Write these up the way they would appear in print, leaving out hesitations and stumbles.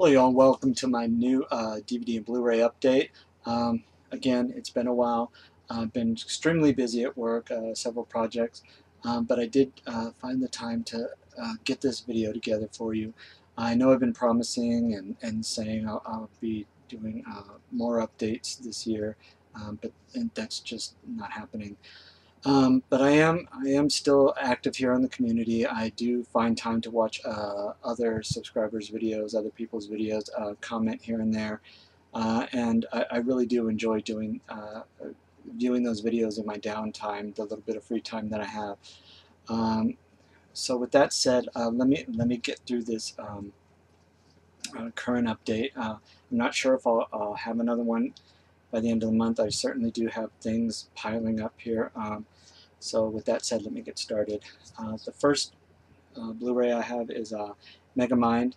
Hello y'all, welcome to my new DVD and Blu-ray update. Again, it's been a while. I've been extremely busy at work, several projects, but I did find the time to get this video together for you. I know I've been promising and saying I'll be doing more updates this year, but that's just not happening. But I am still active here in the community. I do find time to watch other subscribers' videos, other people's videos, comment here and there, and I really do enjoy doing viewing those videos in my downtime, the little bit of free time that I have. So with that said, let me get through this current update. I'm not sure if I'll have another one by the end of the month. I certainly do have things piling up here. So with that said, let me get started. The first Blu-ray I have is Megamind.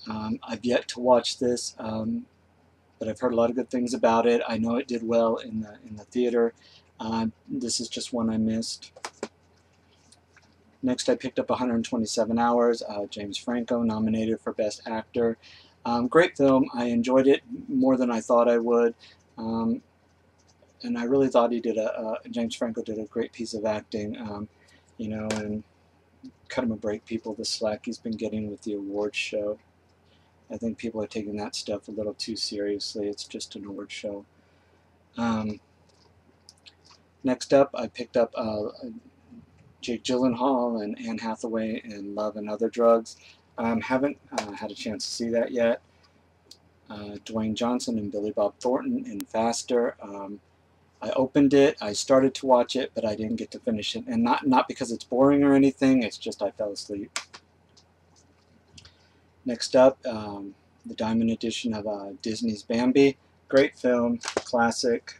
I've yet to watch this, but I've heard a lot of good things about it. I know it did well in the theater. This is just one I missed. Next, I picked up 127 Hours. James Franco nominated for Best Actor. Great film. I enjoyed it more than I thought I would. And I really thought he did James Franco did a great piece of acting, you know, and cut him a break, people, the slack he's been getting with the awards show. I think people are taking that stuff a little too seriously. It's just an award show. Next up, I picked up Jake Gyllenhaal and Anne Hathaway in Love and Other Drugs. Haven't had a chance to see that yet. Dwayne Johnson and Billy Bob Thornton in Faster. I opened it, I started to watch it, but I didn't get to finish it. And not because it's boring or anything, it's just I fell asleep. Next up, the Diamond Edition of Disney's Bambi. Great film, classic,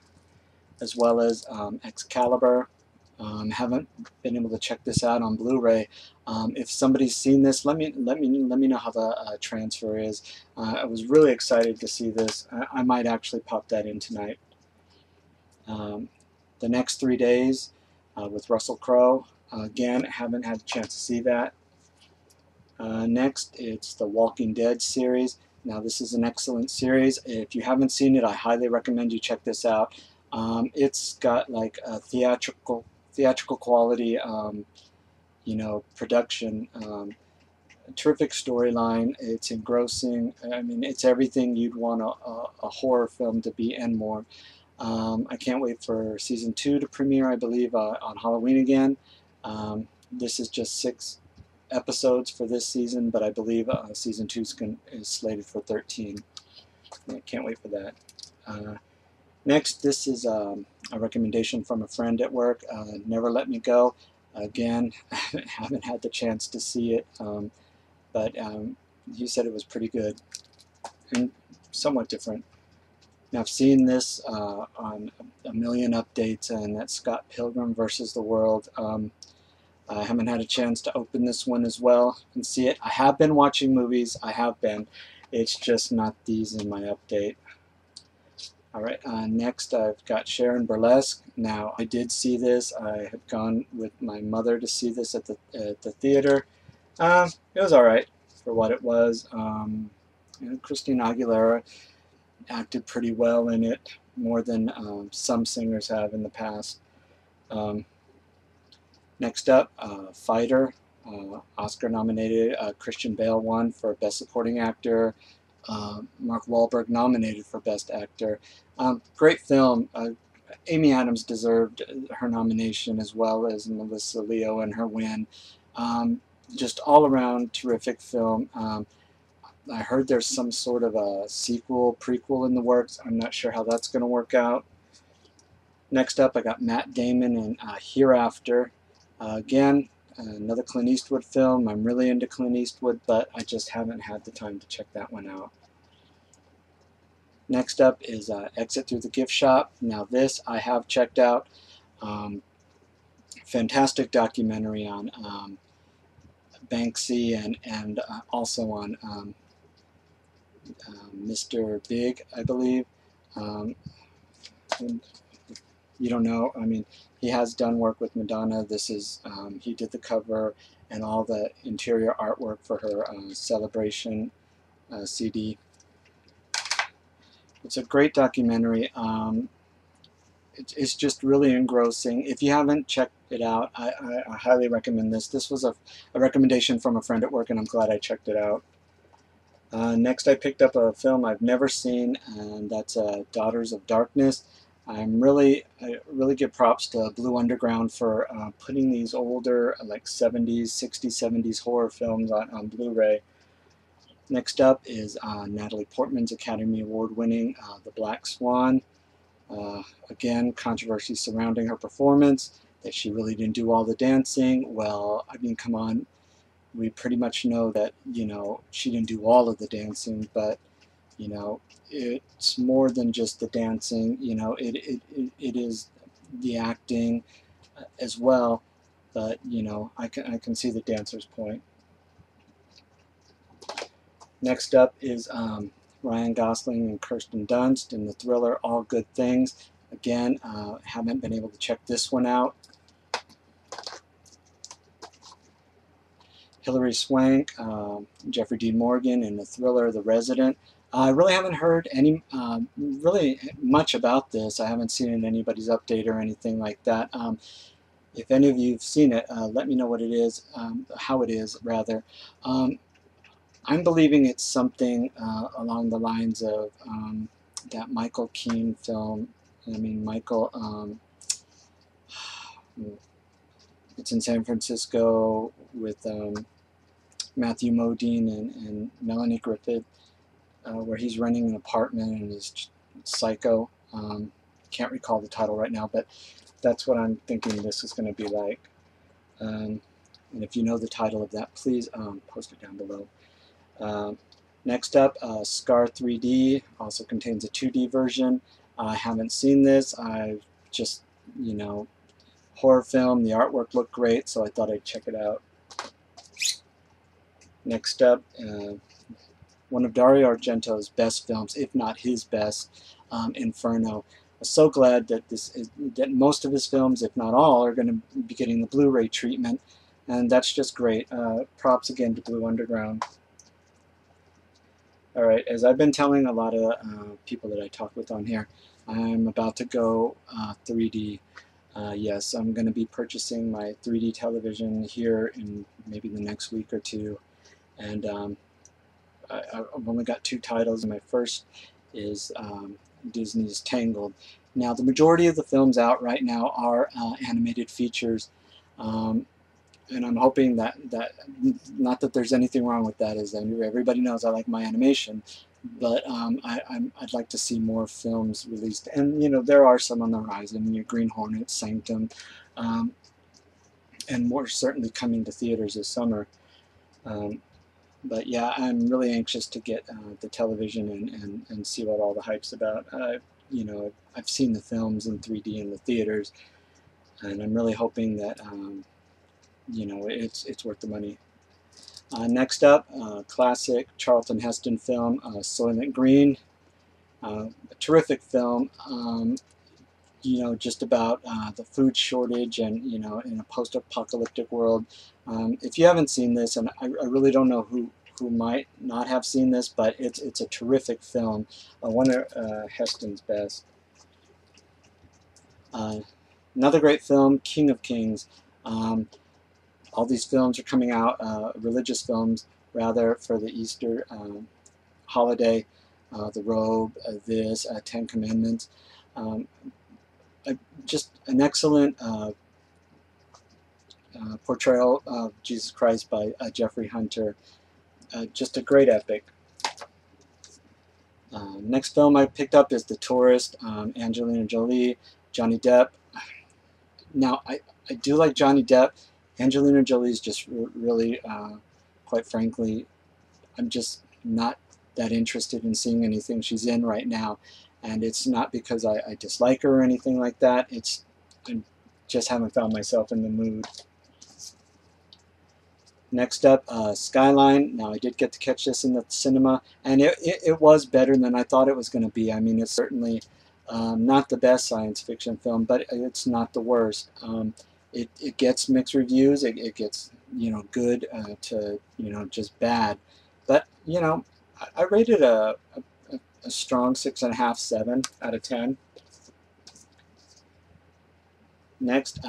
as well as Excalibur. Haven't been able to check this out on Blu-ray. If somebody's seen this, let me know how the transfer is. I was really excited to see this. I might actually pop that in tonight. The Next 3 Days with Russell Crowe. Again, haven't had a chance to see that. Next, it's the Walking Dead series. Now, this is an excellent series. If you haven't seen it, I highly recommend you check this out. It's got like a theatrical quality, you know, production. Terrific storyline. It's engrossing. I mean, it's everything you'd want a horror film to be and more. I can't wait for season 2 to premiere, I believe, on Halloween again. This is just 6 episodes for this season, but I believe season 2 is slated for 13. I can't wait for that. Next, this is a recommendation from a friend at work, Never Let Me Go. Again, haven't had the chance to see it, but he said it was pretty good and somewhat different. Now, I've seen this on a million updates, and that's Scott Pilgrim versus the World. I haven't had a chance to open this one as well and see it. I have been watching movies. I have been. It's just not these in my update. Alright, next I've got Sharon Burlesque. Now, I did see this. I had gone with my mother to see this at the theater. It was alright for what it was. You know, Christina Aguilera acted pretty well in it, more than some singers have in the past. Next up, Fighter, Oscar nominated. Christian Bale won for Best Supporting Actor. Mark Wahlberg nominated for Best Actor. Great film. Amy Adams deserved her nomination as well as Melissa Leo and her win. Just all around terrific film. I heard there's some sort of a sequel, prequel in the works. I'm not sure how that's going to work out. Next up, I got Matt Damon in Hereafter. Again, another Clint Eastwood film. I'm really into Clint Eastwood, but I just haven't had the time to check that one out. Next up is Exit Through the Gift Shop. Now this I have checked out. Fantastic documentary on Banksy and also on Mr. Big, I believe. You don't know, I mean, he has done work with Madonna. This is, he did the cover and all the interior artwork for her Celebration CD. It's a great documentary. It's just really engrossing. If you haven't checked it out, I highly recommend this. This was a recommendation from a friend at work, and I'm glad I checked it out. Next, I picked up a film I've never seen, and that's Daughters of Darkness. I really give props to Blue Underground for putting these older, like 70s, 60s, 70s horror films on Blu-ray. Next up is Natalie Portman's Academy Award-winning The Black Swan. Again, controversy surrounding her performance, that she really didn't do all the dancing. Well, I mean, come on. We pretty much know that, you know, she didn't do all of the dancing, but, you know, it's more than just the dancing. You know, it is the acting as well, but, you know, I can see the dancer's point. Next up is Ryan Gosling and Kirsten Dunst in the thriller All Good Things. Again, haven't been able to check this one out. Hilary Swank, Jeffrey Dean Morgan in the thriller The Resident. I really haven't heard any really much about this. I haven't seen it in anybody's update or anything like that. If any of you have seen it, let me know what it is, how it is rather. I'm believing it's something along the lines of that Michael Keane film. I mean, it's in San Francisco with Matthew Modine and Melanie Griffith, where he's renting an apartment and he's psycho. Can't recall the title right now, but that's what I'm thinking this is going to be like. And if you know the title of that, please post it down below. Next up, Scar 3D also contains a 2D version. I haven't seen this. I've just, you know, horror film. The artwork looked great, so I thought I'd check it out. Next up, one of Dario Argento's best films, if not his best, Inferno. I'm so glad that that most of his films, if not all, are going to be getting the Blu-ray treatment, and that's just great. Props again to Blue Underground. Alright, as I've been telling a lot of people that I talk with on here, I'm about to go 3D. Yes, I'm going to be purchasing my 3D television here in maybe the next week or two. And I've only got 2 titles, and my first is Disney's Tangled. Now, the majority of the films out right now are animated features. And I'm hoping that not that there's anything wrong with that, as everybody knows I like my animation, but I'd like to see more films released. And, you know, there are some on the horizon, your Green Hornet, Sanctum, and more certainly coming to theaters this summer. But yeah, I'm really anxious to get the television and see what all the hype's about. You know, I've seen the films in 3D in the theaters, and I'm really hoping that you know, it's worth the money. Next up, classic Charlton Heston film, Soylent Green. A terrific film, you know, just about the food shortage and, you know, in a post-apocalyptic world. If you haven't seen this, and I really don't know who might not have seen this, but it's a terrific film, one of Heston's best. Another great film, King of Kings. All these films are coming out, religious films rather, for the Easter holiday. The Robe, this, 10 Commandments. Just an excellent portrayal of Jesus Christ by Jeffrey Hunter. Just a great epic. Next film I picked up is The Tourist, Angelina Jolie, Johnny Depp. Now, I do like Johnny Depp. Angelina Jolie is just really, quite frankly, I'm just not that interested in seeing anything she's in right now. And it's not because I dislike her or anything like that. I just haven't found myself in the mood. Next up, Skyline. Now, I did get to catch this in the cinema, and it was better than I thought it was going to be. I mean, it's certainly not the best science fiction film, but it's not the worst. It gets mixed reviews. It gets, you know, good to, you know, just bad. But, you know, I rated a strong 6.5, 7 out of 10. Next,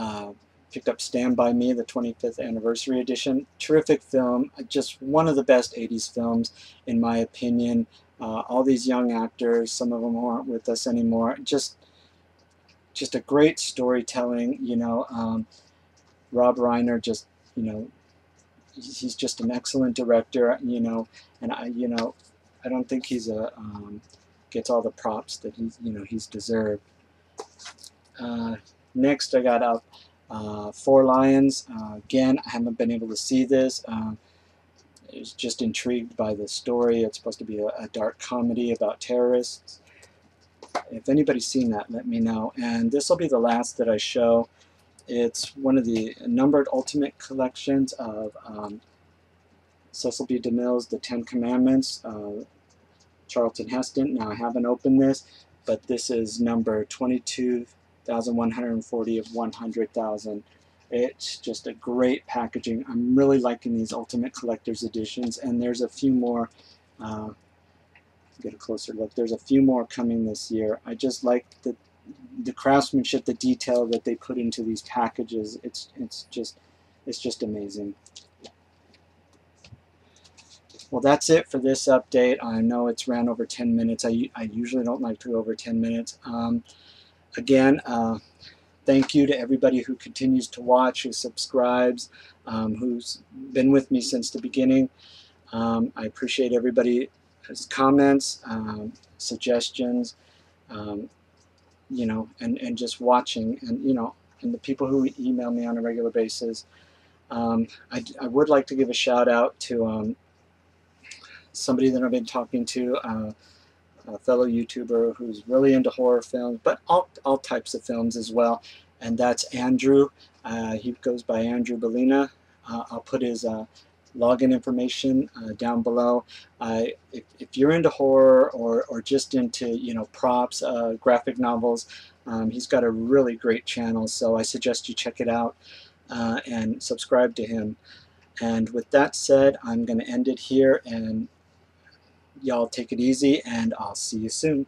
picked up Stand By Me, the 25th anniversary edition. Terrific film, just one of the best 80s films in my opinion. All these young actors, some of them aren't with us anymore. Just a great storytelling, you know. Rob Reiner, just, you know, he's just an excellent director, you know, and I don't think he's gets all the props that he's deserved. Next, I got up Four Lions. Again, I haven't been able to see this. I was just intrigued by the story. It's supposed to be a dark comedy about terrorists. If anybody's seen that, let me know. And this will be the last that I show. It's one of the numbered ultimate collections of Cecil B. DeMille's The Ten Commandments, Charlton Heston. Now, I haven't opened this, but this is number 22,140 of 100,000. It's just a great packaging. I'm really liking these Ultimate Collector's Editions, and there's a few more. Get a closer look. There's a few more coming this year. I just like the craftsmanship, the detail that they put into these packages. It's just amazing. Well, that's it for this update. I know it's ran over 10 minutes. I usually don't like to go over 10 minutes. Again, thank you to everybody who continues to watch, who subscribes, who's been with me since the beginning. I appreciate everybody's comments, suggestions, you know, and just watching, and you know, and the people who email me on a regular basis. I would like to give a shout out to somebody that I've been talking to, a fellow YouTuber who's really into horror films, but all types of films as well, and that's Andrew. He goes by Andrew Bellina. I'll put his login information down below. If you're into horror or just into, you know, props, graphic novels, he's got a really great channel, so I suggest you check it out and subscribe to him. And with that said, I'm going to end it here, and y'all take it easy, and I'll see you soon.